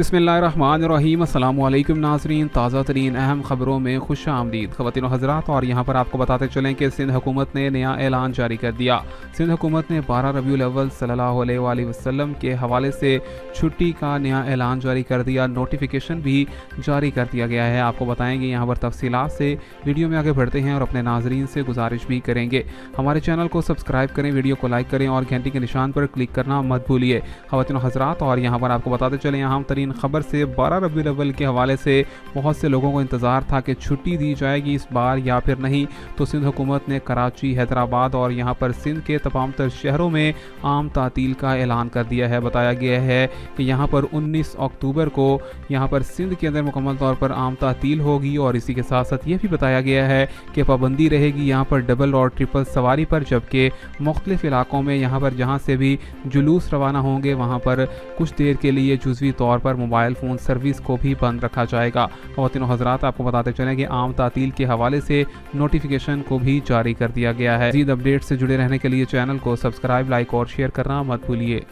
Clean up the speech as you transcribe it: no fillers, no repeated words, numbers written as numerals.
बिस्मिल्लाहिर्रहमानिर्रहीम। अस्सलाम वालेकुम नाज़रीन, ताज़ा तरीन अहम ख़बरों में खुश आमदीद ख़वातीन और हज़रात। और यहाँ पर आपको बताते चलें कि सिंध हुकूमत ने नया ऐलान जारी कर दिया। सिंध हुकूमत ने 12 रबीउल अव्वल सल्लल्लाहु अलैहि वसल्लम के हवाले से छुट्टी का नया ऐलान जारी कर दिया। नोटिफिकेशन भी जारी कर दिया गया है। आपको बताएंगे यहाँ पर तफसीलात से। वीडियो में आगे बढ़ते हैं और अपने नाजरीन से गुजारिश भी करेंगे, हमारे चैनल को सब्सक्राइब करें, वीडियो को लाइक करें और घंटी के निशान पर क्लिक करना मत भूलिए ख़वातीन और हज़रात। और यहाँ पर आपको बताते चलें अहम तरीन खबर से 12 रबीउल अव्वल के हवाले से बहुत से लोगों को इंतज़ार था कि छुट्टी दी जाएगी इस बार या फिर नहीं। तो सिंध हुकूमत ने कराची, हैदराबाद और यहाँ पर सिंध के तमाम तर शहरों में आम तातील का ऐलान कर दिया है। बताया गया है कि यहाँ पर 19 अक्टूबर को यहाँ पर सिंध के अंदर मुकम्मल तौर पर आम तातील होगी। और इसी के साथ साथ ये भी बताया गया है कि पाबंदी रहेगी यहाँ पर डबल और ट्रिपल सवारी पर, जबकि मुख्तलिफ इलाकों में यहाँ पर जहाँ से भी जुलूस रवाना होंगे वहाँ पर कुछ देर के लिए जुज़वी तौर पर मोबाइल फ़ोन सर्विस को भी बंद रखा जाएगा। ख़वातीन और हज़रात, आपको बताते चलें कि आम तातील के हवाले से नोटिफिकेशन को भी जारी कर दिया गया है। मज़ीद अपडेट से जुड़े रहने के लिए चैनल को सब्सक्राइब, लाइक और शेयर करना मत भूलिए।